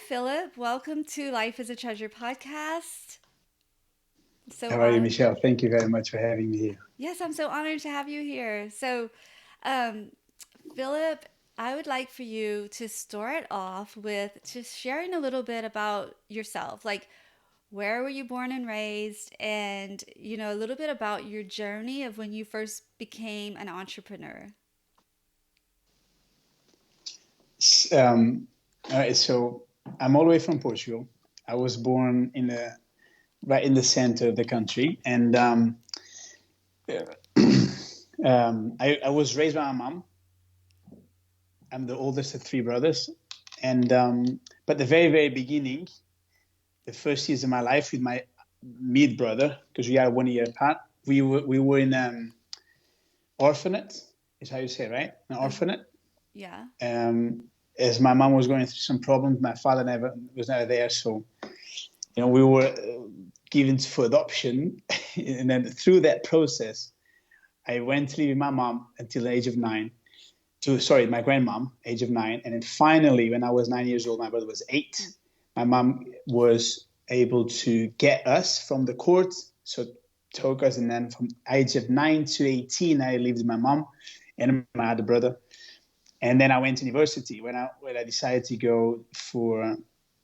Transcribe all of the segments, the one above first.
Philip. Welcome to Life is a Treasure podcast. So How are you, on. Michelle? Thank you very much for having me here. Yes, I'm so honored to have you here. Um, Philip, I would like for you to start off with just sharing a little bit about yourself. Like, where were you born and raised? And, a little bit about your journey of when you first became an entrepreneur. S- Um, all right, so I'm all the way from Portugal. I was born in the right in the center of the country, and I was raised by my mom. I'm the oldest of three brothers, and but the very beginning, the first years of my life with my mid brother, because we are 1 year apart, we were in orphanate, is how you say it, right? An Uh-huh. orphanate. Yeah. Um, as my mom was going through some problems, my father never was never there, so we were given for adoption, and then through that process, I went to live with my mom until the age of 9. To sorry, my grandmom, age of 9, and then finally, when I was 9 years old, my brother was 8. My mom was able to get us from the court, so took us, and then from age of 9 to 18, I lived with my mom and my other brother. And then I went to university when I decided to go for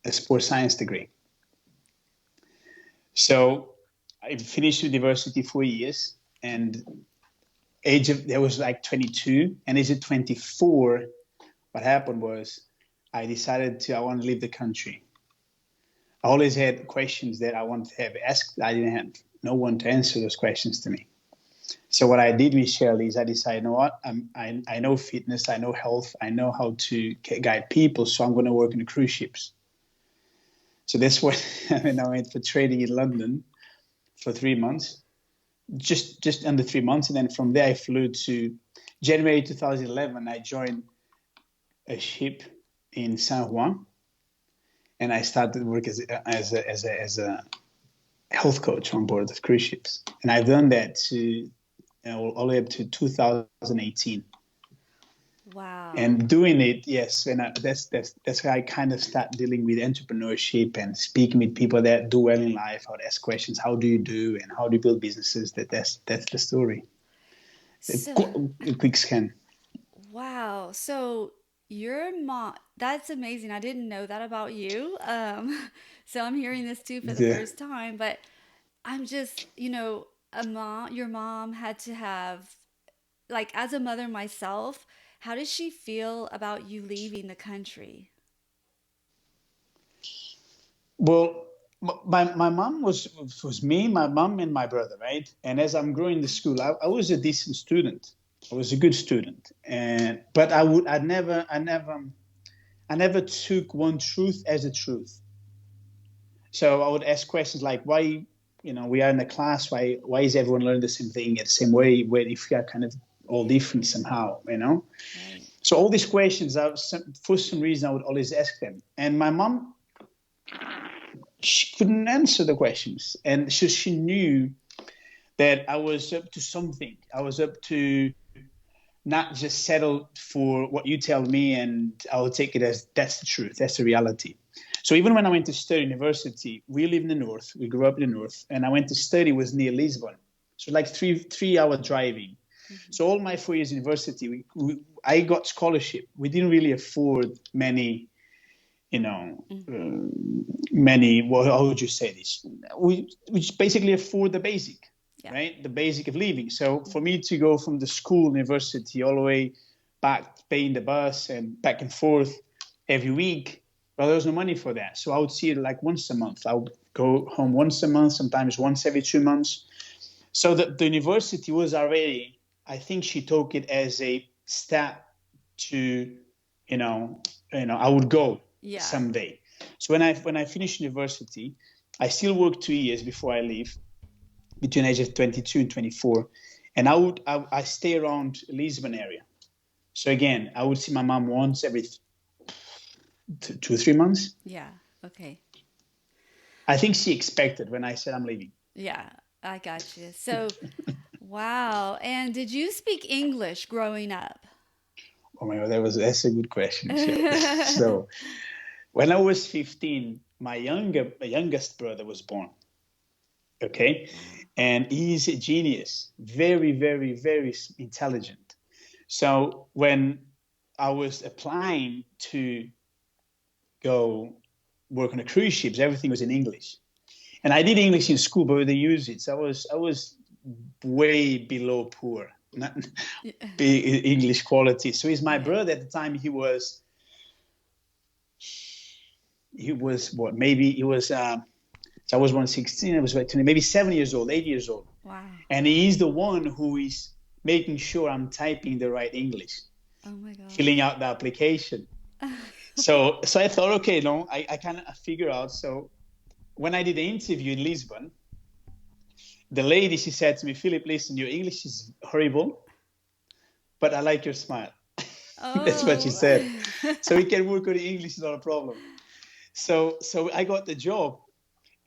a sports science degree. So I finished university 4 years, and age of there was like 22, and age of 24, what happened was I decided I want to leave the country. I always had questions that I wanted to have asked. I didn't have no one to answer those questions to me. So what I did with Shirley is I decided, you know what, I know fitness, I know health, I know how to guide people, so I'm going to work in the cruise ships. So that's what I went for trading in London for 3 months, just under 3 months, and then from there I flew to January 2011. I joined a ship in San Juan, and I started work as a health coach on board the cruise ships, and I've done that all the way up to 2018. Wow. And doing it, yes, and that's how I kind of start dealing with entrepreneurship and speaking with people that do well in life. How to ask questions, how do you do, and how do you build businesses? That's the story. So, A quick scan. wow. So your mom, that's amazing. I didn't know that about you. So I'm hearing this too for the The first time, but I'm just, your mom had to have, like, as a mother myself, how does she feel about you leaving the country? well, my mom was me, my mom, and my brother, right? And as I'm growing in school, I was a decent student. I was a good student, and but I never took one truth as a truth. So I would ask questions like, why, we are in a class, why is everyone learning the same thing at the same way, where if we are kind of all different somehow? Right. So all these questions, for some reason, I would always ask them. And my mom, she couldn't answer the questions. And so she knew that I was up to something. I was up to not just settle for what you tell me and I'll take it as that's the truth, that's the reality. So even when I went to study university, we live in the north, we grew up in the north, and I went to study was near Lisbon. So like three hour driving. Hmm. So all my 4 years university, I got scholarship. We didn't really afford many, you know, Hmm. many. Well, how would you say this? We just basically afford the basic, Yeah. right? The basic of living. So for Hmm. me to go from the school, university, all the way back, paying the bus and back and forth every week, well, there was no money for that. So I would see it like once a month. I would go home once a month, sometimes once every 2 months. So the university was already, I think she took it as a step to, you know, I would go Yeah. someday. So when I finished university, I still worked 2 years before I leave, between ages of 22 and 24, and I stay around Lisbon area. So again, I would see my mom once every 2 or 3 months. Yeah. Okay. I think she expected when I said I'm leaving. Yeah. I got you. So, wow. And did you speak English growing up? Oh my God, that's a good question, Michelle. So When I was 15, my youngest brother was born. Okay. And he's a genius, very, very, very intelligent. So when I was applying to go work on the cruise ships, everything was in English. And I did English in school, but they use it. So I was way below poor, not English quality. So he's my Okay. brother at the time. He was what? Maybe he was. So I was 116. I was like 20, maybe 7 years old, 8 years old, Wow. and he's the one who is making sure I'm typing the right English, Oh my filling gosh. out the application. So I thought, okay, no, I kind of figure out. So when I did the interview in Lisbon, the lady, she said to me, Philip, listen, your English is horrible, but I like your smile. That's what she Oh. said. So we can work on the English, is not a problem. So I got the job,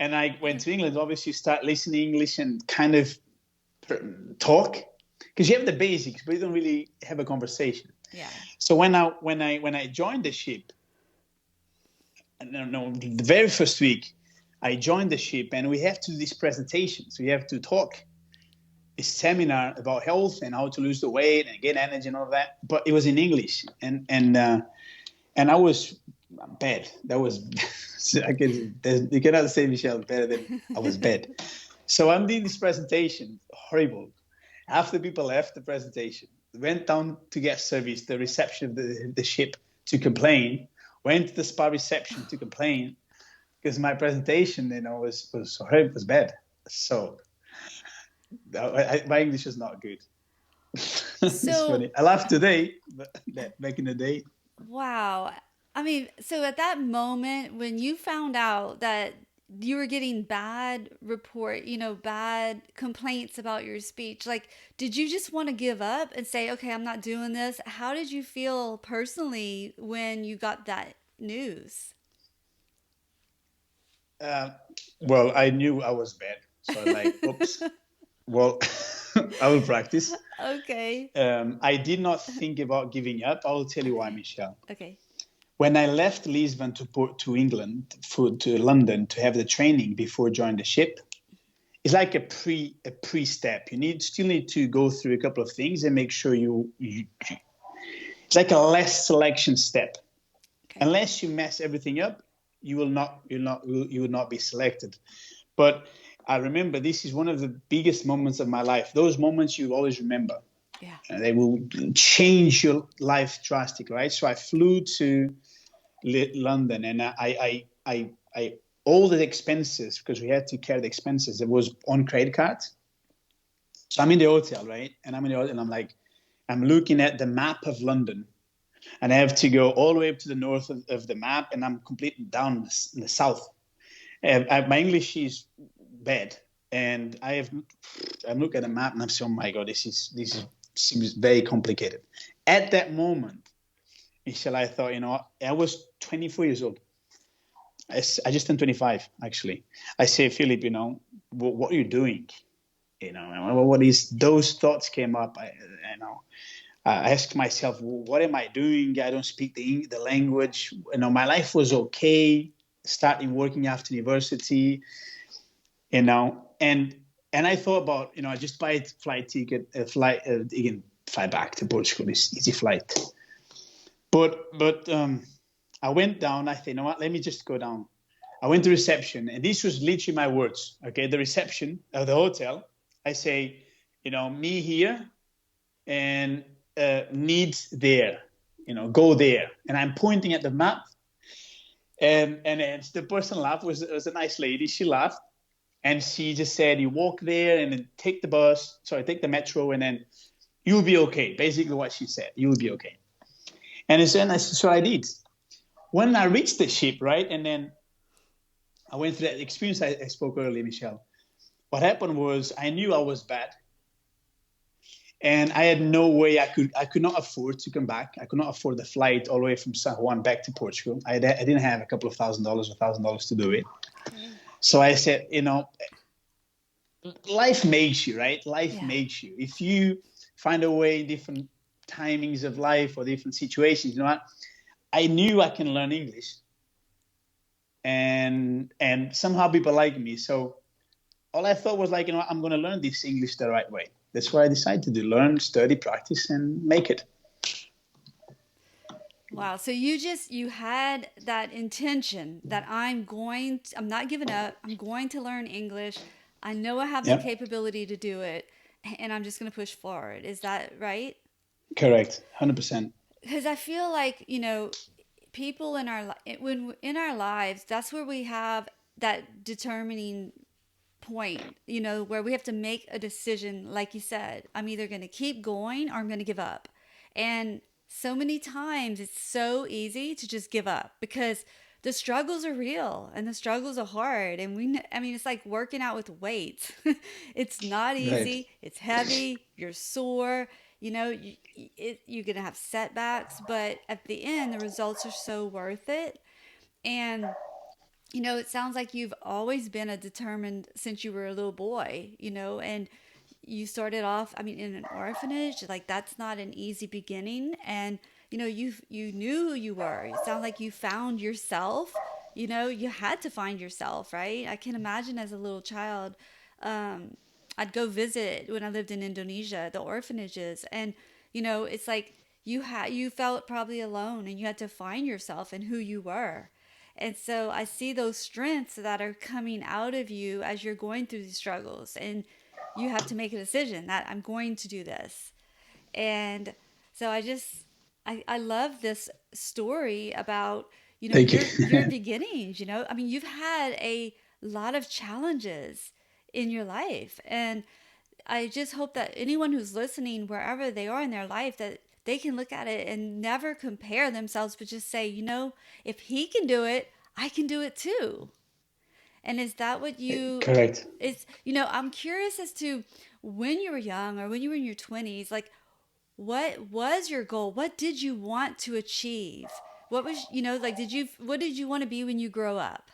and I went to England. Obviously, start listening English and kind of talk, because you have the basics, but you don't really have a conversation. Yeah. So when I joined the ship, no, the very first week, I joined the ship, and we have to do these presentations. We have to talk a seminar about health and how to lose the weight and get energy and all of that. But it was in English, and I was bad. That was I can, you cannot say Michelle better than I was bad. So I'm doing this presentation, horrible. After people left the presentation, went down to get service, the reception of the ship to complain. Went to the spa reception to complain because my presentation, was horrible, was bad. So my English is not good. It's So, funny. I laugh today, but back in the day, wow. I mean, so at that moment when you found out that you were getting bad complaints about your speech, like, did you just want to give up and say, okay, I'm not doing this? How did you feel personally when you got that news? uh, well, I knew I was bad, so I'm like, oops. Well, I will practice. Okay. I did not think about giving up. I will tell you why, Okay. Michelle. Okay. When I left Lisbon to England to London to have the training before joining the ship, it's like a pre step. You still need to go through a couple of things and make sure you it's like a less selection step. Okay. Unless you mess everything up, you will not be selected. But I remember this is one of the biggest moments of my life. Those moments you always remember. Yeah. And they will change your life drastically, right? So I flew to London, and I all the expenses, because we had to carry the expenses. It was on credit cards. So I'm in the hotel, right? And I'm in the hotel, and I'm looking at the map of London, and I have to go all the way up to the north of the map, and I'm completely down in the south. My English is bad, and I'm looking at the map, and I'm saying, oh my god, this seems very complicated. At that moment, Michelle, I thought, I was 24 years old. I just turned 25, actually. I say, Philip, what are you doing? What is those thoughts came up? I asked myself, what am I doing? I don't speak the language. My life was okay. Starting working after university, and I thought about, I just buy a flight ticket, you can fly back to Portugal. It's easy flight. But I went down. I said, you know what? Let me just go down. I went to reception, and this was literally my words. Okay, the reception of the hotel. I say, me here and needs there. Go there. And I'm pointing at the map, and the person laughed. Was a nice lady. She laughed, and she just said, "You walk there, and then take the bus. Sorry, take the metro, and then you'll be okay." Basically, what she said, "You'll be okay." And so I did. When I reached the ship, right, and then I went through that experience I spoke earlier, Michelle. What happened was I knew I was bad, and I had no way I could not afford to come back. I could not afford the flight all the way from San Juan back to Portugal. I didn't have a couple of $1,000 to do it. Okay. So I said, life makes you, right? Life Yeah. makes you. If you find a way, different timings of life or different situations, I knew I can learn English. and somehow people like me. So all I thought was like, I'm going to learn this English the right way. That's what I decided to do: learn, study, practice, and make it. Wow. So you had that intention that I'm not giving up. I'm going to learn English. I know I have the Yeah, capability to do it, and I'm just going to push forward. Is that right? correct, 100%. Because I feel like, people when in our lives, that's where we have that determining point, where we have to make a decision. Like you said, I'm either going to keep going or I'm going to give up. And so many times it's so easy to just give up because the struggles are real and the struggles are hard. And I mean, it's like working out with weights. It's not Right. easy, it's heavy, you're sore, you're going to have setbacks, but at the end, the results are so worth it. And it sounds like you've always been a determined since you were a little boy, and you started off, I mean, in an orphanage. Like that's not an easy beginning, and you knew who you were. It sounds like you found yourself. You had to find yourself, right? I can imagine as a little child, um, I'd go visit when I lived in Indonesia, the orphanages, and it's like you felt probably alone, and you had to find yourself and who you were. And so I see those strengths that are coming out of you as you're going through these struggles. And you have to make a decision that I'm going to do this. And so I love this story about, Thank your you. beginnings, I mean, you've had a lot of challenges in your life. And I just hope that anyone who's listening, wherever they are in their life, that they can look at it and never compare themselves, but just say, if he can do it, I can do it too. And is that what you Correct. is, I'm curious as to when you were young or when you were in your 20s, like what was your goal? What did you want to achieve? What was, like, what did you want to be when you grow up?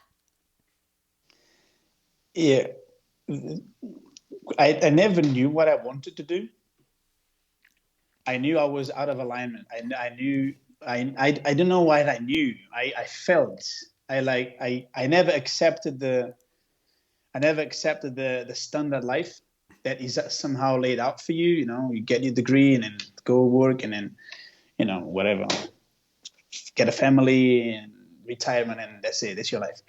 Yeah, I never knew what I wanted to do. I knew I was out of alignment. I knew I don't know what I knew. I felt I never accepted the standard life that is somehow laid out for you. You get your degree and then go work and then whatever, get a family and retirement and that's it. That's your life.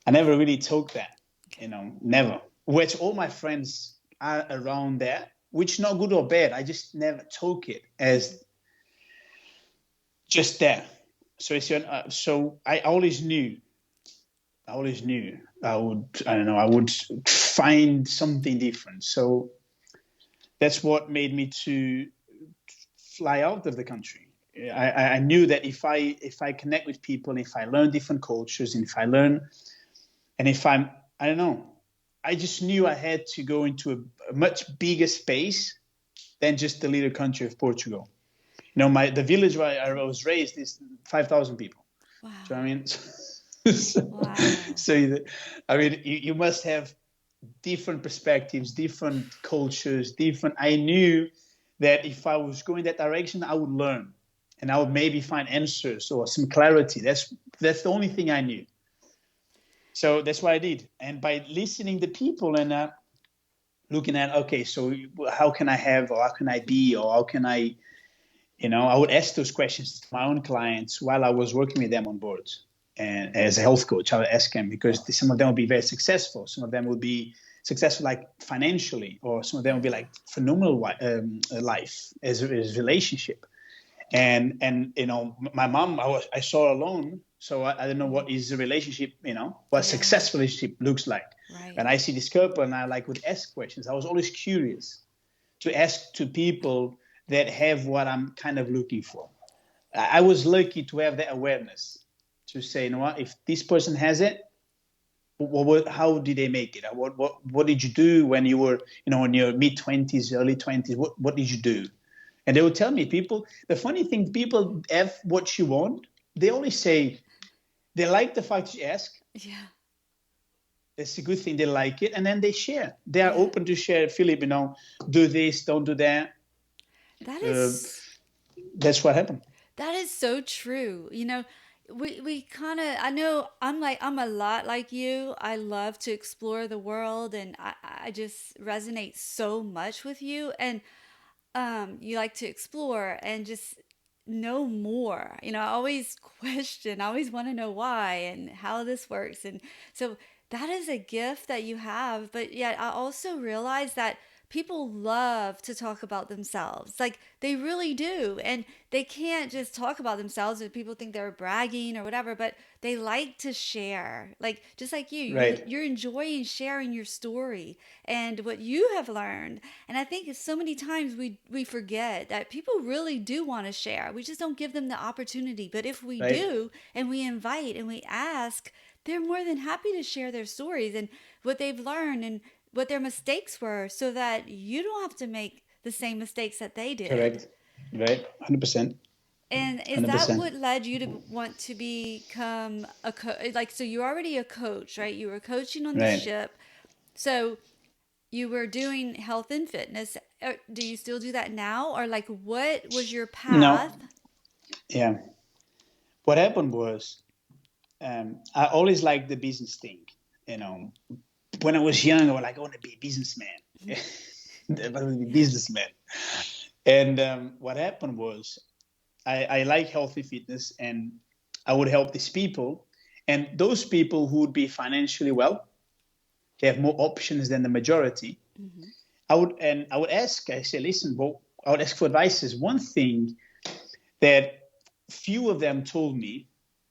I never really took that. Okay. Never. Which all my friends are around there, which not good or bad. I just never took it Mm-hmm. as just there. So I always knew. I would find something different. So that's what made me to fly out of the country. I knew that if I connect with people, if I learn different cultures, and if I learn, and if I don't know, I just knew I had to go into a much bigger space than just the little country of Portugal. The village where I was raised is 5,000 people. Do you know Wow. what I mean? so, Wow. so I mean, you must have different perspectives, different cultures, different. I knew that if I was going that direction, I would learn, and I would maybe find answers or some clarity. That's the only thing I knew. So that's what I did, and by listening to people and looking at, okay, so how can I have, or how can I be, or how can I would ask those questions to my own clients while I was working with them on board. And as a health coach, I would ask them because some of them will be very successful. Some of them will be successful like financially, or some of them will be like phenomenal life as relationship. And my mom, I saw her alone, so I don't know what is the relationship, what a Yeah. successful relationship looks like. Right. And I see this couple, and I would ask questions. I was always curious to ask to people that have what I'm kind of looking for. I was lucky to have that awareness to say, what, if this person has it, how did they make it? What did you do when you were, in your mid 20s, early 20s? What did you do? And they would tell me, people. The funny thing, people have what you want. They always say they like the fact you ask. Yeah. That's a good thing. They like it, and then they share. They are Yeah. open to share. Philip, do this, don't do that. That Uh, is that's what happened. that is so true. we kind of, I know I'm a lot like you. I love to explore the world, and I just resonate so much with you. And you like to explore and just know more. You know, I always question, I always want to know why and how this works. And so that is a gift that you have. But yet, I also realize that people love to talk about themselves. Like they really do. And they can't just talk about themselves if people think they're bragging or whatever, but they like to share. Like just like Right. you're enjoying sharing your story and what you have learned. And I think so many times we forget that people really do want to share. We just don't give them the opportunity. But if we Right. do and we invite and we ask, they're more than happy to share their stories and what they've learned and what their mistakes were so that you don't have to make the same mistakes that they did. Correct. Right. 100%. And is that 100%. what led you to want to become a like so you're already a coach, right? You were coaching on the Right. ship. So you were doing health and fitness. Do you still do that now? Or like what was your No. path? Yeah. What happened was, I always liked the business thing. You know, when I was young, I was like, I want to be a businessman. I want to be a businessman. And what happened was, I like healthy fitness, and I would help these people. And those people who would be financially well, they have more options than the majority. Mm-hmm. I would ask, I say, listen, well, I would ask for advice. Is one thing that few of them told me,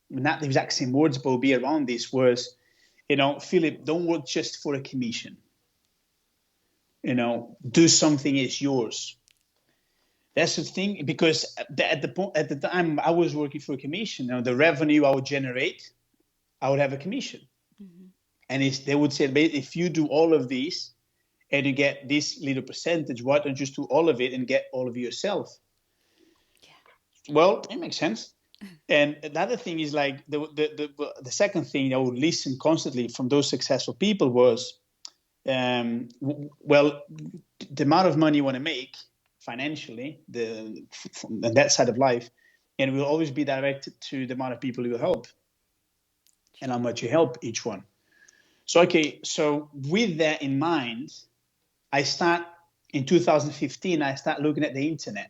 not the exact same words, but will be around this, was, Philip, don't work just for a commission. Do something is yours. That's the thing, because at the time I was working for a commission. The revenue I would generate, I would have a commission, Mm-hmm. and they would say, if you do all of these and you get this little percentage, why don't you just do all of it and get all of it yourself? Well, it makes sense. And another thing is like the second thing I would listen constantly from those successful people was, well, the amount of money you want to make financially, from that side of life, and it will always be directed to the amount of people you help and how much you help each one. So, okay, so with that in mind, I start in 2015, I start looking at the internet,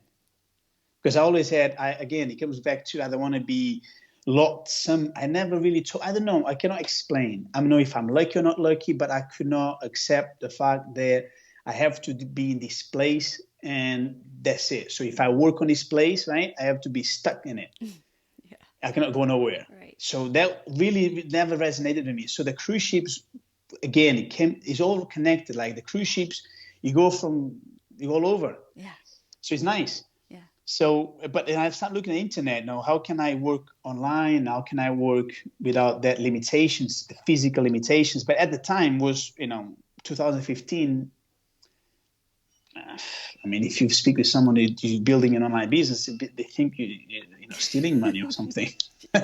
because I always had, again, it comes back to, I don't want to be locked. I never really I don't know, I cannot explain. I don't know if I'm lucky or not lucky, but I could not accept the fact that I have to be in this place and that's it. So if I work on this place, right, I have to be stuck in it. Yeah. I cannot go nowhere. Right. So that really never resonated with me. So the cruise ships, again, it's all connected. Like the cruise ships, you go all over. Yeah. So it's nice. Yeah. So, but I start looking at the internet now. How can I work online? How can I work without that limitations, the physical limitations? But at the time was, 2015. I mean, if you speak with someone who's building an online business, they think stealing money or something. Do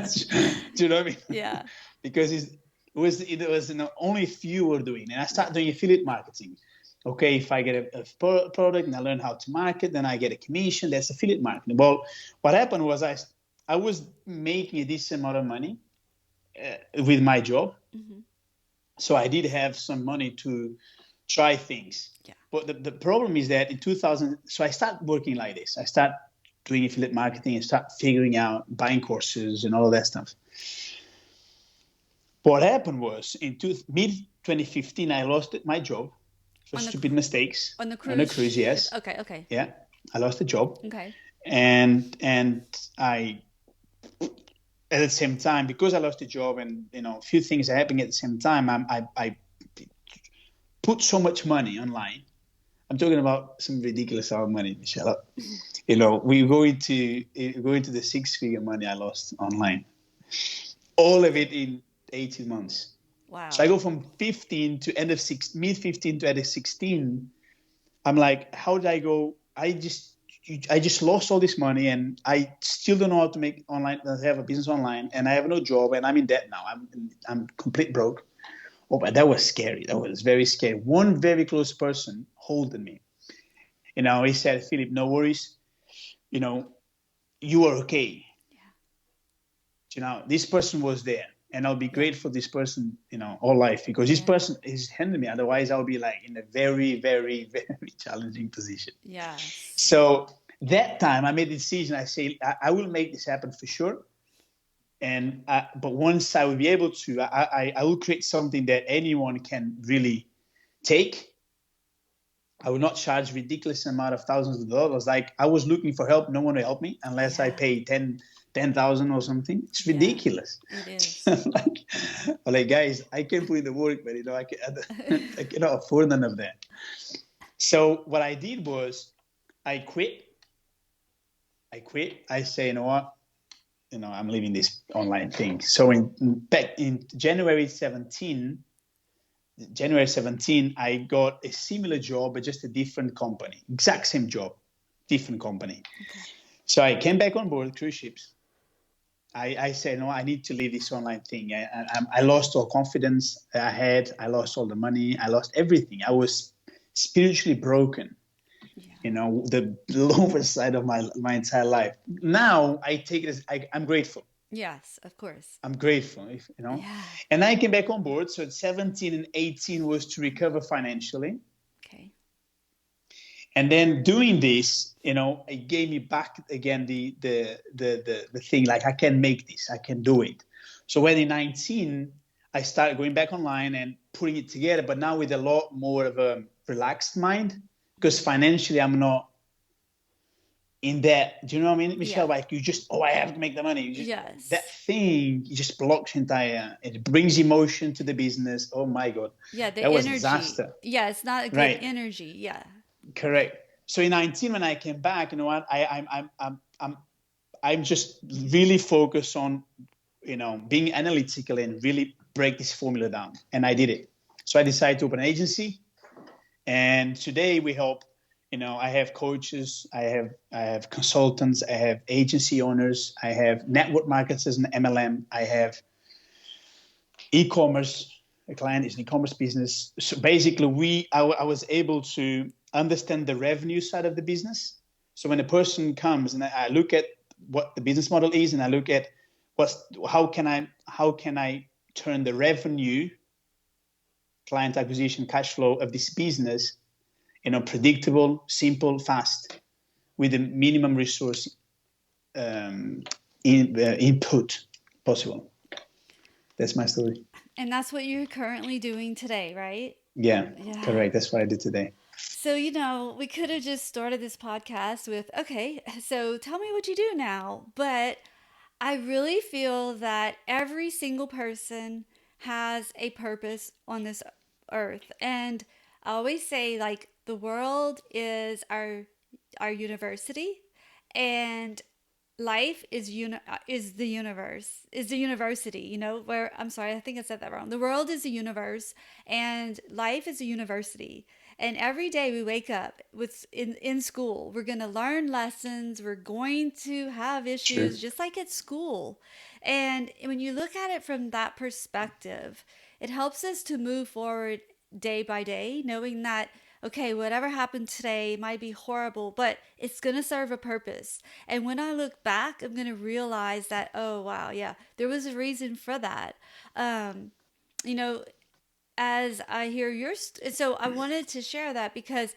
you know what I mean? Yeah. Because it was only few were doing, and I started doing affiliate marketing. Okay, if I get a product and I learn how to market, then I get a commission. That's affiliate marketing. Well, what happened was I was making a decent amount of money with my job, Mm-hmm. so I did have some money to try things. Yeah. But the problem is that in 2000, so I started working like this. I start doing affiliate marketing and start figuring out buying courses and all of that stuff. What happened was in mid 2015, I lost my job for On the stupid mistakes on the on a cruise cruise. ship. Yes, Okay. Okay. yeah, I lost the job, Okay. and I at the same time, because I lost the job and a few things are happening at the same time, I put so much money online. I'm talking about some ridiculous amount of money, Michelle. We go into the six-figure money I lost online. All of it in 18 months. So I Wow. go from 15 to mid 15 to end of 16. I'm like, how did I go? I just lost all this money, and I still don't know how to make online. I have a business online, and I have no job, and I'm in debt now. I'm complete broke. Oh, but that was scary. That was very scary. One very close person holding me. He said, Philip, no worries. You are okay. Yeah. this person was there, and I'll be Yeah. grateful this person, all life, because this Yeah. person is handling me. Otherwise, I'll be like in a very, very, very challenging position. Yes. So that time, I made a decision. I say I will make this happen for sure. And but once I will be able to, I will create something that anyone can really take. I will not charge ridiculous amount of thousands of dollars. Like I was looking for help, no one will help me unless I Yeah. pay 10,000 or something. It's Yeah. ridiculous. It is. like guys, I can put in the work, but I cannot afford none of that. So what I did was I quit. I quit. I say, you know what? I'm leaving this online thing. So back in January 17, I got a similar job, but just a different company. Exact same job, different company. Okay. So I came back on board cruise ships. I said, no, I need to leave this online thing. I lost all confidence I had. I lost all the money. I lost everything. I was spiritually broken, Yeah. the lower side of my entire life. Now I take it as I'm grateful. Yes, of course. I'm grateful, if. Yeah. And I came back on board. So 17 and 18 was to recover financially. Okay. And then doing this, it gave me back again the thing, like I can make this, I can do it. So when in 19, I started going back online and putting it together, but now with a lot more of a relaxed mind, because financially I'm not in that. Do you know what I mean, Michelle? Yeah. Like you just, I have to make the money. That Yes. thing it just blocks entire. It brings emotion to the business. Oh my god, Yeah, the that was energy. disaster. Yeah, it's not a good Right. energy. Yeah. Correct. So in 19, when I came back, you know what? I'm just really focused on, being analytical and really break this formula down. And I did it. So I decided to open an agency. And today we help, I have coaches, I have consultants, I have agency owners, I have network marketers and MLM, I have e-commerce. A client is an e-commerce business. So basically, I was able to understand the revenue side of the business. So when a person comes and I look at what the business model is, and I look at how can I turn the revenue, client acquisition, cash flow of this business, predictable, simple, fast, with the minimum resource input possible. That's my story. And that's what you're currently doing today, right? Yeah, Yeah. correct. That's what I did today. So, we could have just started this podcast with, okay, so tell me what you do now. But I really feel that every single person has a purpose on this earth. And I always say, like, the world is our university, and life is the universe, is the university, where, I'm sorry, I think I said that wrong. The world is a universe, and life is a university. And every day we wake up with in school, we're going to learn lessons, we're going to have issues True. just like at school. And when you look at it from that perspective, it helps us to move forward day by day, knowing that, okay, whatever happened today might be horrible, but it's going to serve a purpose. And when I look back, I'm going to realize that, oh, wow, yeah, there was a reason for that. Um, you know, as I hear so I wanted to share that because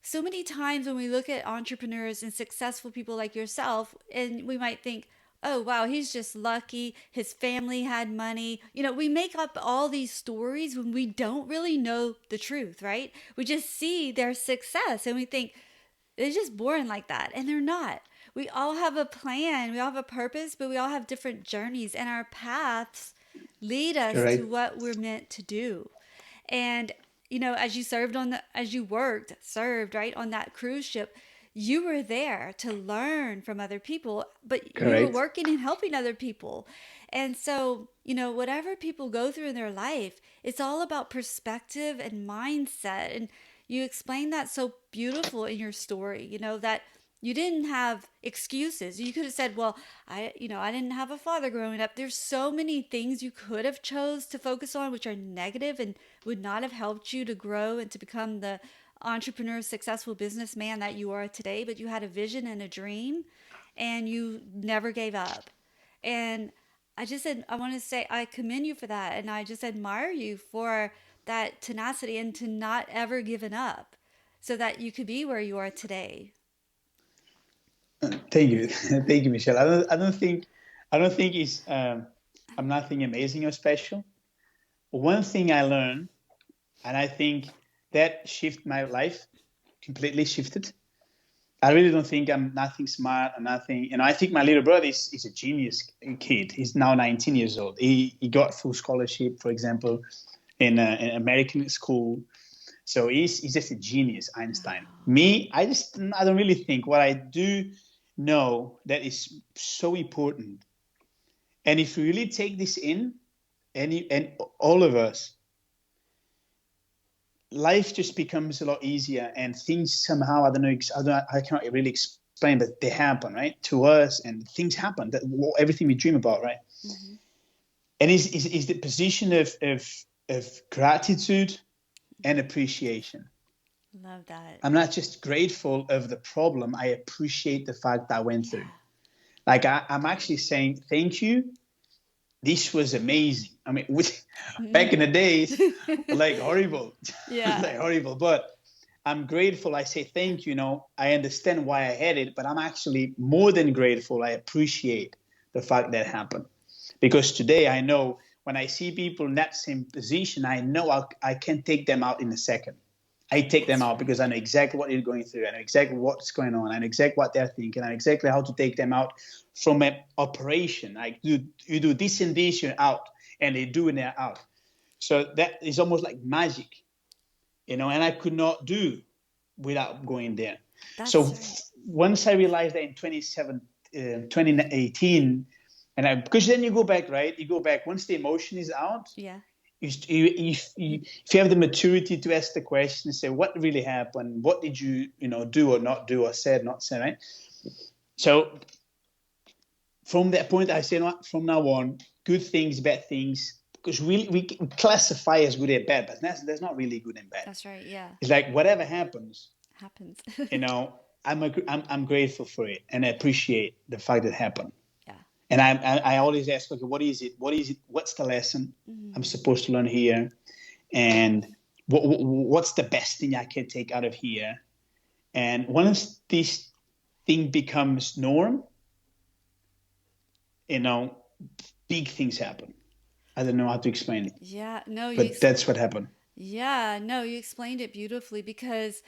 so many times when we look at entrepreneurs and successful people like yourself, and we might think, oh, wow, he's just lucky. His family had money. We make up all these stories when we don't really know the truth, right? We just see their success and we think it's just boring like that. And they're not. We all have a plan, we all have a purpose, but we all have different journeys, and our paths lead us to Correct. what we're meant to do. And as you as you served right on that cruise ship, you were there to learn from other people, but you were Correct. working and helping other people. And so, whatever people go through in their life, it's all about perspective and mindset. And you explained that so beautiful in your story, that you didn't have excuses. You could have said, well, I didn't have a father growing up. There's so many things you could have chose to focus on which are negative and would not have helped you to grow and to become the entrepreneur, successful businessman that you are today, but you had a vision and a dream and you never gave up. And I just said, I want to say, I commend you for that. And I just admire you for that tenacity and to not ever giving up so that you could be where you are today. Thank you, thank you, Michelle. I don't think it's I'm nothing amazing or special. One thing I learned, and I think that shifted my life, completely shifted. I really don't think I'm nothing smart or nothing. You know, I think my little brother is a genius kid. He's now 19 years old. He got full scholarship, for example, in an American school. So he's just a genius, Einstein. Wow. Me, I don't really think. What I do know that is so important. And if we really take this in, and all of us, life just becomes a lot easier, and things somehow I cannot really explain, but they happen, right, to us, and things happen that everything we dream about, right? Mm-hmm. And is the position of gratitude and appreciation. Love that. I'm not just grateful of the problem, I appreciate the fact that I went through. Yeah. Like I'm actually saying thank you. This was amazing. I mean, back in the days, like horrible, Yeah. like horrible. But I'm grateful. I say thank you. You know, I understand why I had it, but I'm actually more than grateful. I appreciate the fact that happened because today I know when I see people in that same position, I know I can take them out in a second. I take them That's out because I right. know exactly what they're going through. I know exactly what's going on. I know exactly what they're thinking. I know exactly how to take them out from an operation. Like you do this and this, you're out, and they do and they're out. So that is almost like magic, you know. And I could not do without going there. That's So right. once I realized that in 2018, because then you go back, right? You go back once the emotion is out, Yeah. if you have the maturity to ask the question and say what really happened, what did you know do or not do or said not say, right? So from that point I say from now on, good things, bad things, because we classify as good and bad, but that's not really good and bad. That's right. Yeah. It's like whatever happens, Happens. you know, I'm grateful for it and I appreciate the fact that it happened. Yeah. And I always ask, okay, what is it? What is it? What's the lesson I'm Mm. supposed to learn here? And what's the best thing I can take out of here? And once this thing becomes norm, you know, big things happen. I don't know how to explain it, Yeah. No, but that's what happened. yeah, no, you explained it beautifully because,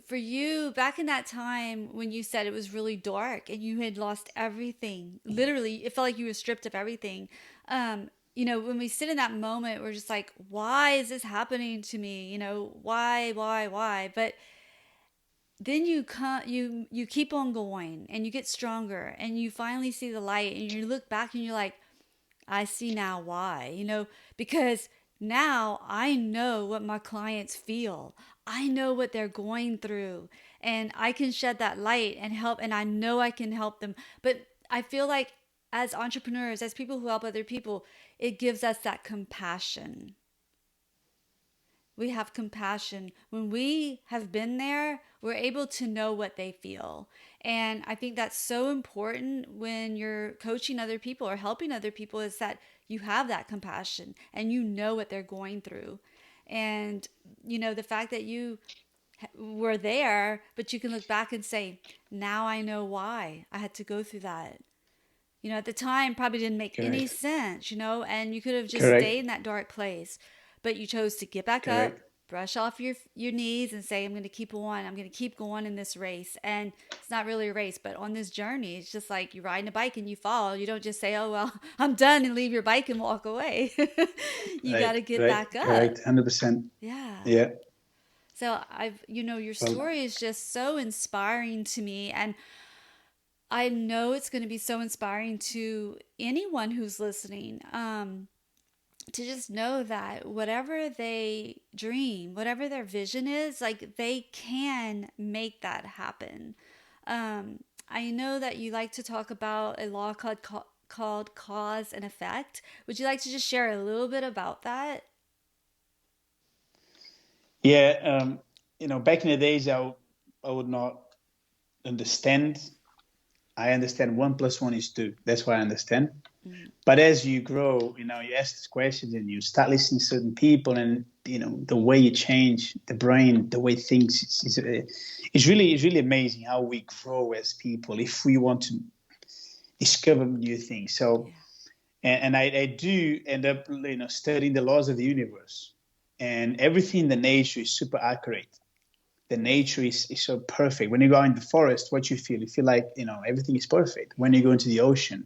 for you back in that time when you said it was really dark and you had lost everything, literally, it felt like you were stripped of everything. When we sit in that moment, we're just like, why is this happening to me? Why? But then you keep on going and you get stronger and you finally see the light and you look back and you're like, I see now why, because now I know what my clients feel. I know what they're going through and I can shed that light and help, and I know I can help them. But I feel like as entrepreneurs, as people who help other people, it gives us that compassion. We have compassion. When we have been there, we're able to know what they feel. And I think that's so important when you're coaching other people or helping other people, is that you have that compassion and you know what they're going through. And, the fact that you were there, but you can look back and say, now I know why I had to go through that. At the time probably didn't make any Correct. sense, and you could have just stayed Correct. in that dark place, but you chose to get back up, Correct. brush off your knees and say, I'm going to keep on. I'm going to keep going in this race. And it's not really a race, but on this journey, it's just like you're riding a bike and you fall. You don't just say, oh, well, I'm done, and leave your bike and walk away. You got Right. to get Right. back up. Correct. 100%. Yeah. Yeah. So your Well, story is just so inspiring to me. And I know it's going to be so inspiring to anyone who's listening, to just know that whatever they dream, whatever their vision is, like they can make that happen. I know that you like to talk about a law called cause and effect. Would you like to just share a little bit about that? yeah. Back in the days, I would not understand. I understand one plus one is two. That's what I understand. But as you grow, you know, you ask these questions and you start listening to certain people, and you know the way you change the brain, the way things, it's really amazing how we grow as people if we want to discover new things. So, Yeah. and I do end up, you know, studying the laws of the universe, and everything in the nature is super accurate. The nature is so perfect. When you go in the forest, what you feel like, you know, everything is perfect. When you go into the ocean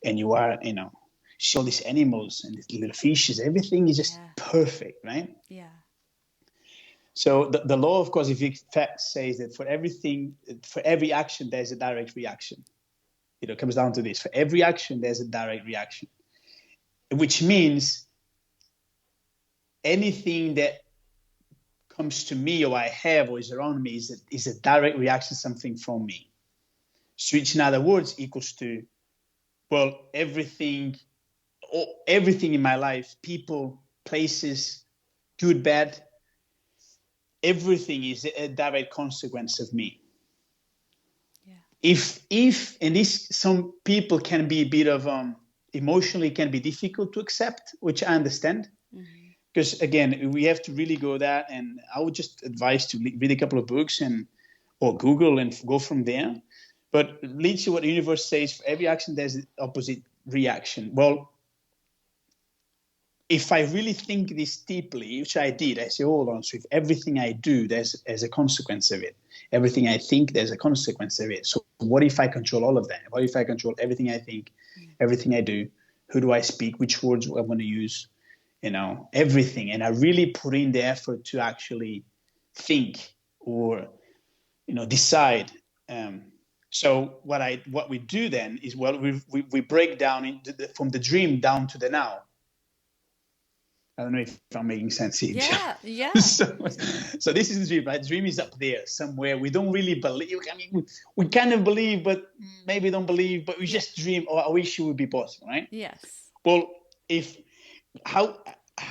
and you are, you know, see all these animals and these little fishes, everything is just Yeah. perfect, right? Yeah. So the law of causative effect says that for everything, for every action, there's a direct reaction. You know, it comes down to this. For every action, there's a direct reaction, which means anything that comes to me or I have or is around me is a direct reaction to something from me. So which in other words equals to, well, everything in my life, people, places, good, bad, everything is a direct consequence of me. Yeah. If and this, some people can be a bit of emotionally can be difficult to accept, which I understand. Mm-hmm. Because again, we have to really go that, and I would just advise to read a couple of books and or Google and go from there. But leads to what the universe says: for every action, there's an opposite reaction. Well, if I really think this deeply, which I did, I say, hold on. So if everything I do, there's a consequence of it. Everything I think, there's a consequence of it. So what if I control all of that? What if I control everything I think, everything I do? Who do I speak? Which words I'm going to use? You know, everything. And I really put in the effort to actually think or, you know, decide. So what we do then is, well, we break down into from the dream down to the now. I don't know if I'm making sense here. Yeah. Yeah. So this is the dream, right? Dream is up there somewhere. We don't really believe. I mean, we kind of believe, but maybe don't believe. But we Yeah. just dream. Oh, I wish it would be possible, right? Yes. Well, if how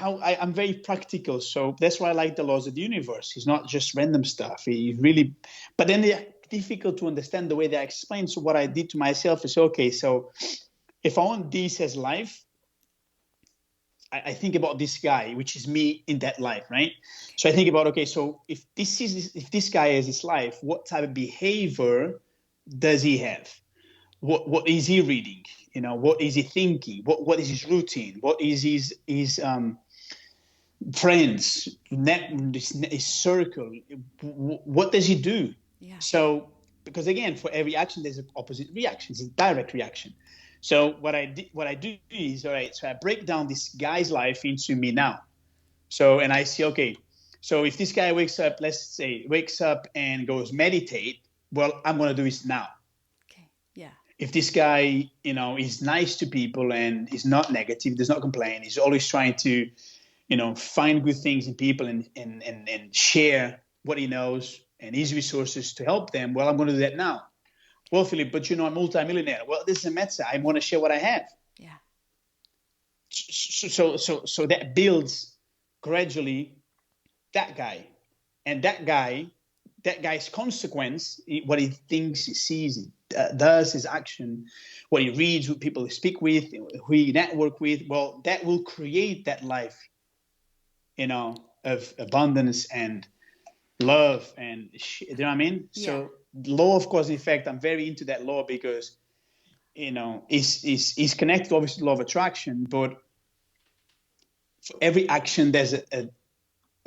I'm very practical, so that's why I like the laws of the universe. It's not just random stuff. It really, but then they're difficult to understand the way they explain. So what I did to myself is, okay, so if I want this as life, I think about this guy, which is me in that life, right? Okay. So I think about, okay, so if this guy has his life, what type of behavior does he have? What is he reading? You know, what is he thinking? What is his routine? What is his friends, his circle? What does he do? Yeah. So because again, for every action, there's an opposite reaction. It's a direct reaction. So what I do is, all right. So I break down this guy's life into me now. So and I see, okay. So if this guy wakes up, let's say wakes up and goes meditate, well, I'm gonna do this now. Okay. Yeah. If this guy, you know, is nice to people and is not negative, does not complain, he's always trying to, you know, find good things in people and share what he knows and his resources to help them. Well, I'm going to do that now. Well, Philip, but you know, I'm multimillionaire. Well, this doesn't matter. I want to share what I have. Yeah. So that builds gradually that guy, and that guy's consequence, what he thinks, he sees, he does, his action, what he reads, who people he speak with, who he network with. Well, that will create that life, you know, of abundance and love and you know what I mean? Yeah. So law of cause and effect, I'm very into that law because, you know, is connected obviously to law of attraction, but for every action there's a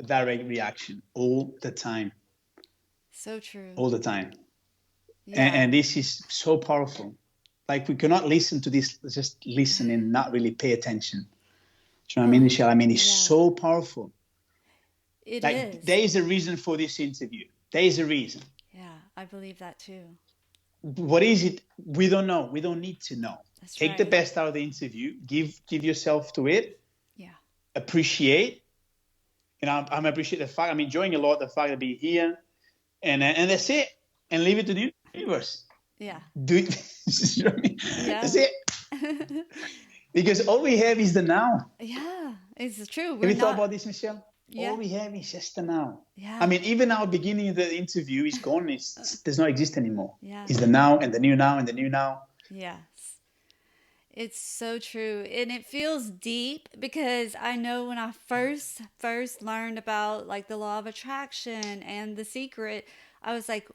direct reaction all the time, So true. all the time. Yeah. And this is so powerful. Like we cannot listen to this, just listen and not really pay attention. Do you know what I mean, Oh, Michelle? I mean, it's yeah. so powerful. It Like is. there is a reason for this interview. There is a reason. Yeah, I believe that too. What is it? We don't know. We don't need to know. That's Take the right. best out of the interview. Give yourself to it. Yeah. Appreciate. And I'm appreciate the fact. I'm enjoying a lot the fact to be here, and that's it. And leave it to the universe. Yeah. Do it. That's Yeah. it. Because all we have is the now. Yeah. It's true. Have We're you thought not. about this, Michelle? All Yeah. we have is just the now. I Yeah. mean, even our beginning of the interview is gone. It does not exist anymore. Yeah. It's the now and the new now and the new now. Yes. It's so true. And it feels deep because I know when I first learned about like the law of attraction and the secret, I was like,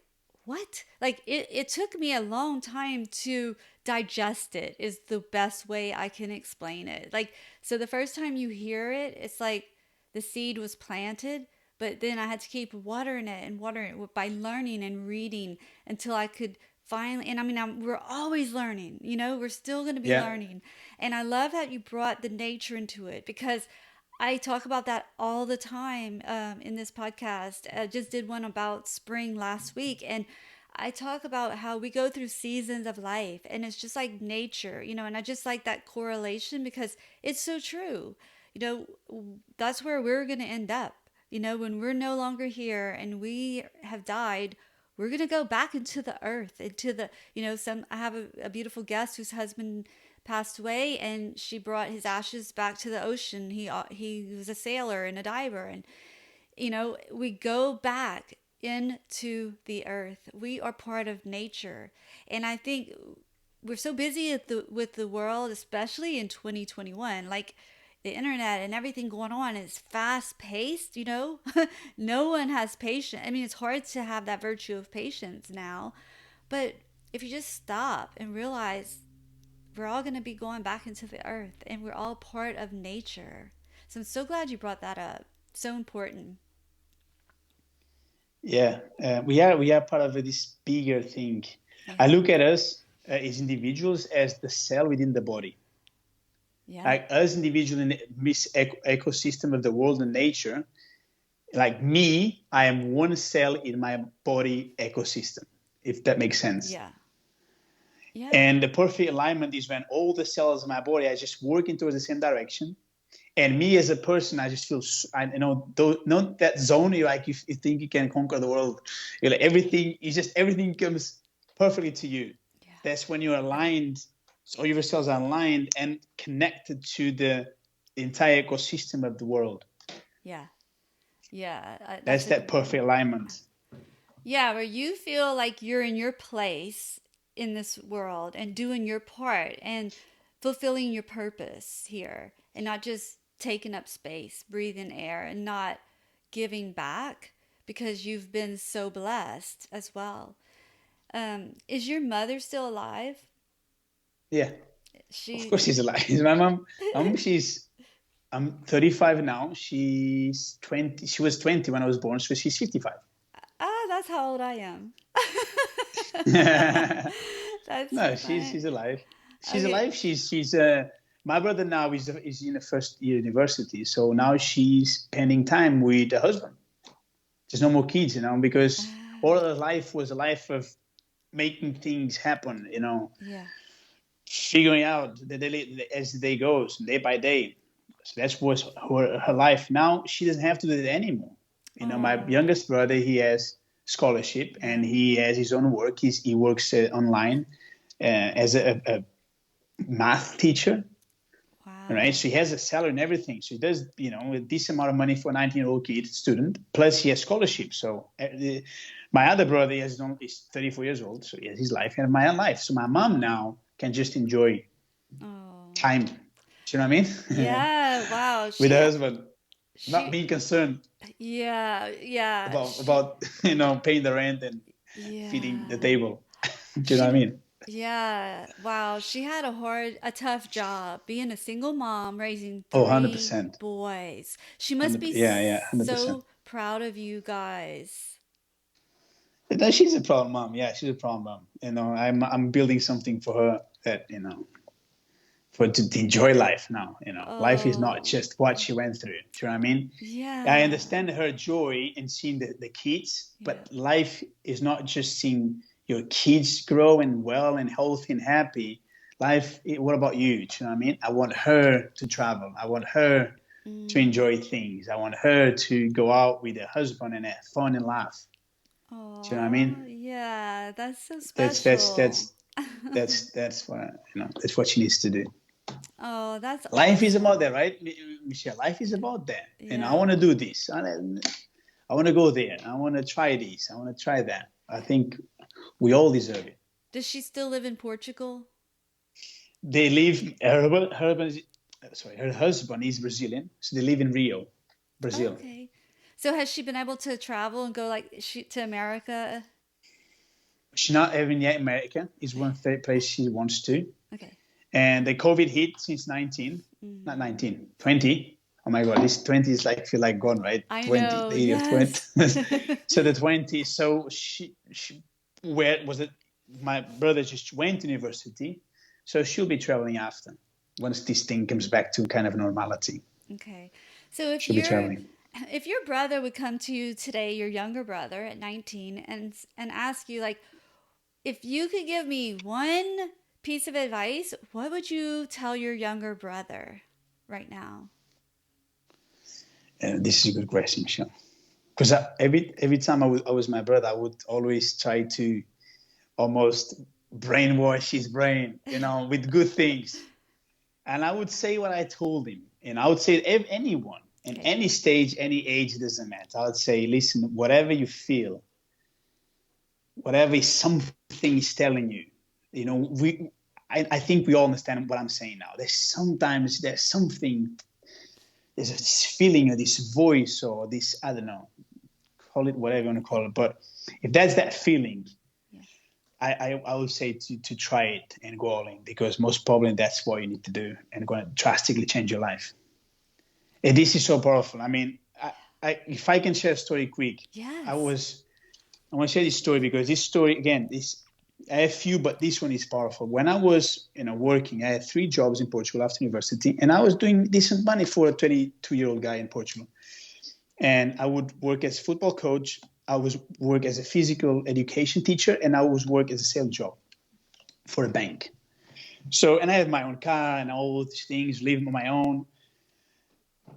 what? Like it took me a long time to digest it is the best way I can explain it. Like so the first time you hear it, it's like the seed was planted, but then I had to keep watering it and watering it by learning and reading until I could finally. And I mean, we're always learning, you know, we're still going to be Yeah. learning. And I love that you brought the nature into it because I talk about that all the time in this podcast. I just did one about spring last week, and I talk about how we go through seasons of life, and it's just like nature, you know. And I just like that correlation because it's so true. You know, that's where we're going to end up. You know, when we're no longer here and we have died, we're going to go back into the earth, into the, you know, some, I have a beautiful guest whose husband passed away and she brought his ashes back to the ocean. He was a sailor and a diver. And, you know, we go back into the earth. We are part of nature. And I think we're so busy with the world, especially in 2021. Like the internet and everything going on is fast paced, you know. No one has patience. I mean, it's hard to have that virtue of patience now. But if you just stop and realize we're all going to be going back into the earth and we're all part of nature. So I'm so glad you brought that up. So important. Yeah, we are part of this bigger thing. I Yeah. look at us as individuals as the cell within the body. Yeah. Like us individuals in this ecosystem of the world and nature. Like me, I am one cell in my body ecosystem, if that makes sense. Yeah. Yeah. And the perfect alignment is when all the cells in my body are just working towards the same direction. And me as a person, I just feel, not that zone. You like, you think you can conquer the world. You're like everything. You just everything comes perfectly to you. Yeah. That's when you're aligned. So all your cells are aligned and connected to the entire ecosystem of the world. Yeah. Yeah. That's That's a that perfect alignment. yeah, where you feel like you're in your place in this world and doing your part and fulfilling your purpose here and not just taking up space, breathing air and not giving back because you've been so blessed as well. Is your mother still alive? Yeah, of She course she's alive. She's I'm 35 now. She's 20. She was 20 when I was born, so she's 55. that's how old I am. That's No, fine. she's alive. She's Okay. alive. She's my brother now is in the first year university, so now she's spending time with the husband. There's no more kids, because all her life was a life of making things happen, Yeah. figuring out the daily as the day goes, day by day. So that was her life. Now she doesn't have to do that anymore. My Oh, youngest brother, he has scholarship and yeah. he has his own work. He works online as a math teacher, right? Wow. So he has a salary and everything. So he does, a decent amount of money for a 19-year-old kid student. Plus he has scholarship. So my other brother is 34 years old. So he has his life and my own life. So my mom now can just enjoy Oh. time. Do you know what I mean? Yeah, wow. With the husband, not She being concerned yeah, yeah. about paying the rent and feeding the Yeah. table. Do you know what I She mean? yeah, wow. She had a tough job being a single mom raising Oh, three 100%. boys. She must 100, be yeah, yeah, 100%. so proud of you guys. No, she's a problem mom. Yeah, she's a problem mom. I'm building something for her that for to enjoy life now. Life is not Oh, just what she went through. Do you know what I mean? I yeah. understand her joy in seeing the kids, Yeah. but life is not just seeing your kids grow and well and healthy and happy. Life, what about you? Do you know what I mean? I want her to travel. I want her to Mm. enjoy things. I want her to go out with her husband and have fun and laugh. Do you know what I Oh, mean? yeah. That's so That's that's special. that's that's what that's what she needs to do. Oh, that's Life is about awesome. that, right, Michelle? Life is about that. And I want to Yeah. do this. I want to go there. I want to try this. I want to try that. I think we all deserve it. Does she still live in Portugal? They live. Her husband is Brazilian, so they live in Rio, Oh, Brazil. okay. So has she been able to travel and go like to America? She's not even yet America. Is one place she wants to. Okay. And the COVID hit since 19, not Mm. 19, 20. Oh my God, this 20 is like, feel like gone, right? I 20, know. the year of 20. Yes. So the 20, so where was it? My brother just went to university. So she'll be traveling after once this thing comes back to kind of normality. Okay. So She'll be traveling. if your brother would come to you today, your younger brother at 19 and ask you like if you could give me one piece of advice, what would you tell your younger brother right now? This is a good question, Michelle. Because every time I was my brother, I would always try to almost brainwash his brain, with good things. And I would say what I told him. And I would say if anyone in Okay. any stage, any age, it doesn't matter. I would say, listen, whatever you feel, whatever something is telling you, I think we all understand what I'm saying now. There's something, there's this feeling or this voice or this, I don't know, call it whatever you want to call it. But if that's that feeling, Yes. I would say to try it and go all in because most probably that's what you need to do and going to drastically change your life. And this is so powerful. I mean, if I can share a story quick, I Yes. was I want to share this story because this story again, this I have few, but this one is powerful. When I was working, I had 3 jobs in Portugal after university, and I was doing decent money for a 22-year-old guy in Portugal. And I would work as a football coach. I was work as a physical education teacher, and I was work as a sales job for a bank. So, and I had my own car and all these things, living on my own.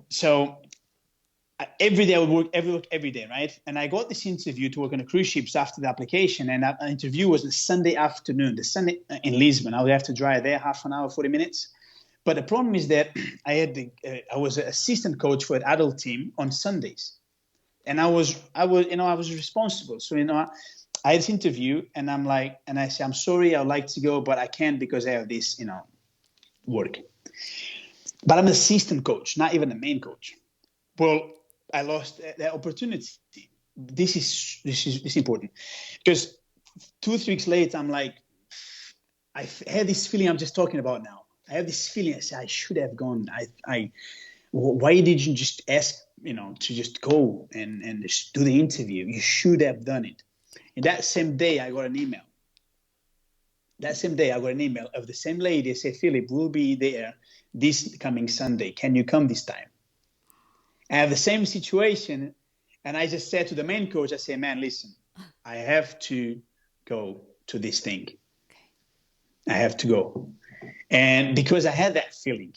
So every day I would work every day, right? And I got this interview to work on a cruise ships after the application, and that interview was the Sunday afternoon, the Sunday in Lisbon. I would have to drive there half an hour, 40 minutes. But the problem is that I was an assistant coach for an adult team on Sundays, and I was responsible. So I had this interview, and I say I'm sorry, I would like to go, but I can't because I have this work. But I'm an assistant coach, not even the main coach. Well, I lost that opportunity. This is important because 2 3 weeks later, I had this feeling I'm just talking about now. I have this feeling. I say I should have gone. Why did you just ask to just go and just do the interview? You should have done it. And that same day, I got an email. That same day, I got an email of the same lady. Say, Philip, we'll be there this coming Sunday. Can you come this time? I have the same situation. And I just said to the main coach, I say, man, listen, I have to go to this thing. I have to go. And because I had that feeling,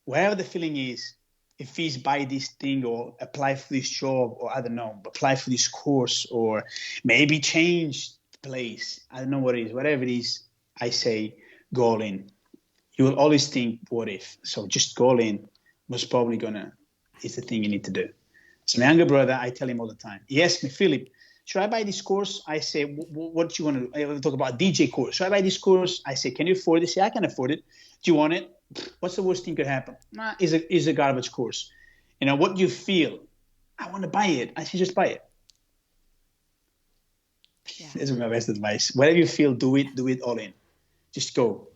wherever the feeling is, if it's buy this thing or apply for this job or I don't know, apply for this course or maybe change the place. I don't know what it is. Whatever it is, I say go all in. You will always think, what if? So just go all in. Most probably is the thing you need to do. So my younger brother, I tell him all the time. He asks me, Philip, should I buy this course? I say, what do you want to? I want to talk about DJ course. Should I buy this course? I say, can you afford it? He say, I can afford it. Do you want it? What's the worst thing could happen? Nah, is a garbage course. What do you feel? I want to buy it. I say, just buy it. Yeah. That's my best advice. Whatever you feel, do it all in. Just go.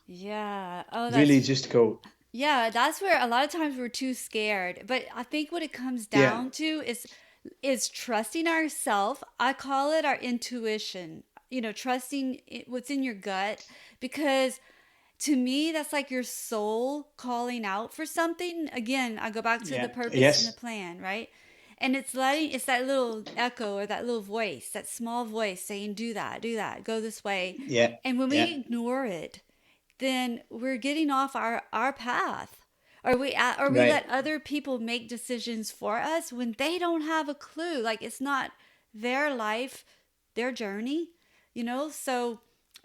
Yeah. Oh, Really, that's just go. yeah, that's where a lot of times we're too scared. But I think what it comes Yeah. down to is trusting ourselves. I call it our intuition. Trusting what's in your gut because to me that's like your soul calling out for something. Again, I go back to the Yeah. purpose and the Yes. plan, right? And it's that little echo or that little voice, that small voice saying do that, go this way. Yeah. And when we Yeah. ignore it, then we're getting off our path, or we Right. let other people make decisions for us when they don't have a clue, like it's not their life, their journey. So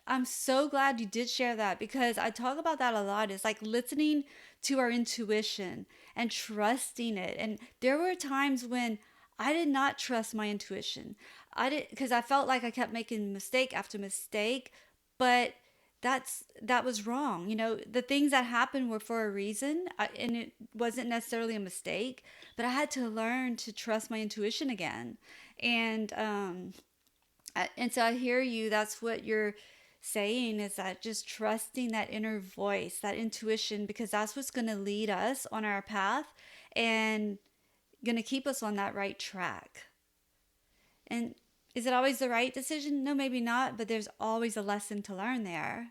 I'm so glad you did share that because I talk about that a lot. It's like listening to our intuition and trusting it. And there were times when I did not trust my intuition. I did because I felt like I kept making mistake after mistake, but that was wrong. You know, the things that happened were for a reason, and it wasn't necessarily a mistake. But I had to learn to trust my intuition again, and and so I hear you. That's what you're saying, is that just trusting that inner voice, that intuition, because that's what's going to lead us on our path and going to keep us on that right track. And is it always the right decision? No, maybe not, but there's always a lesson to learn there.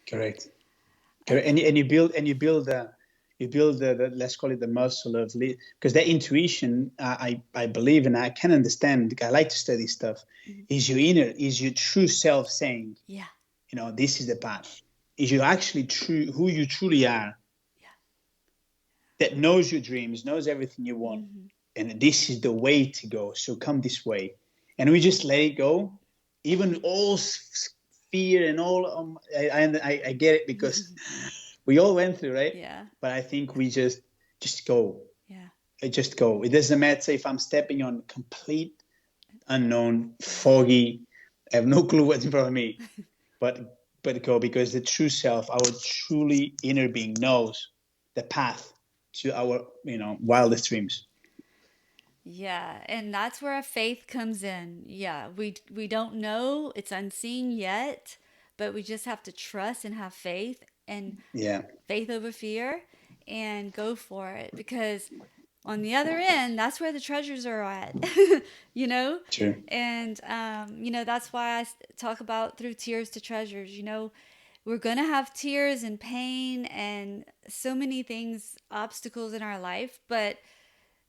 Correct. I, Correct. And you build the let's call it the muscle of because that intuition, I believe, and I can understand. I like to study stuff. Is your inner, is your true self saying, yeah, this is the path. Is you actually true who you truly are, yeah. that knows your dreams, knows everything you want, Mm-hmm. and this is the way to go. So come this way, and we just let it go, even all fear and all. I get it because we all went through, right? Yeah, But I think we just go. yeah, I just go. It doesn't matter if I'm stepping on complete unknown, foggy. I have no clue what's in front of me, but go, because the true self, our truly inner being, knows the path to our wildest dreams. yeah. And that's where our faith comes in. Yeah, we don't know, it's unseen yet, but we just have to trust and have faith, and Yeah, faith over fear, and go for it, because on the other end, that's where the treasures are at, you know? true. And, that's why talk about through tears to treasures. We're going to have tears and pain and so many things, obstacles in our life, but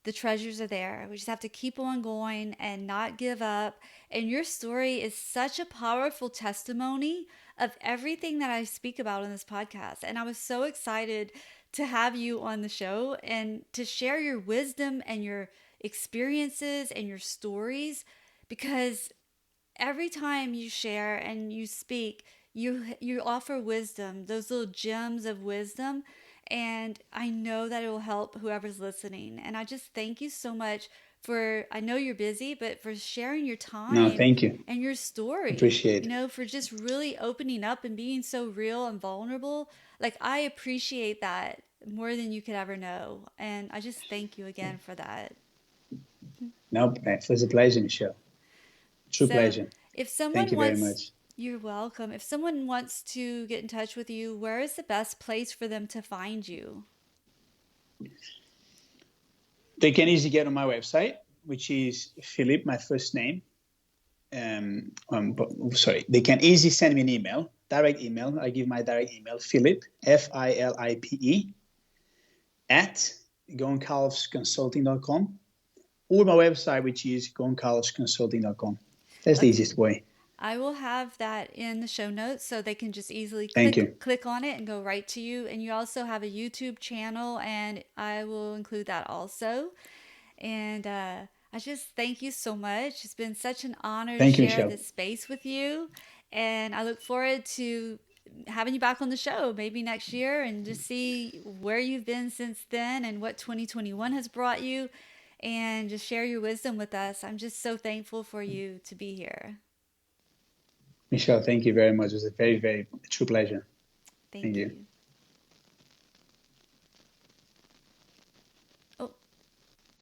the treasures are there. We just have to keep on going and not give up. And your story is such a powerful testimony of everything that I speak about in this podcast. And I was so excited to have you on the show and to share your wisdom and your experiences and your stories, because every time you share and you speak, you offer wisdom, those little gems of wisdom, and I know that it will help whoever's listening. And I just thank you so much for, I know you're busy, but for sharing your No, time thank you. and your story, Appreciate it. for just really opening up and being so real and vulnerable. Like, I appreciate that more than you could ever know. And I just thank you again for that. No, it was a pleasure, Michelle. True So, pleasure. if Thank someone you very wants, much. you're welcome. If someone wants to get in touch with you, where is the best place for them to find you? They can easily get on my website, which is Philippe, my first name. Sorry, they can easily send me an email, direct email. I give my direct email, Philippe, Filipe, at goncalvesconsulting.com, or my website, which is goncalvesconsulting.com. That's the Okay. easiest way. I will have that in the show notes so they can just easily Thank click you. click on it and go right to you. And you also have a YouTube channel, and I will include that also. And I just thank you so much. It's been such an honor to Thank you, share Michelle. this space with you. And I look forward to having you back on the show maybe next year, and just see where you've been since then and what 2021 has brought you, and just share your wisdom with us. I'm just so thankful for you to be here. Michelle, thank you very much. It was a very, very true pleasure. Thank Thank you. you.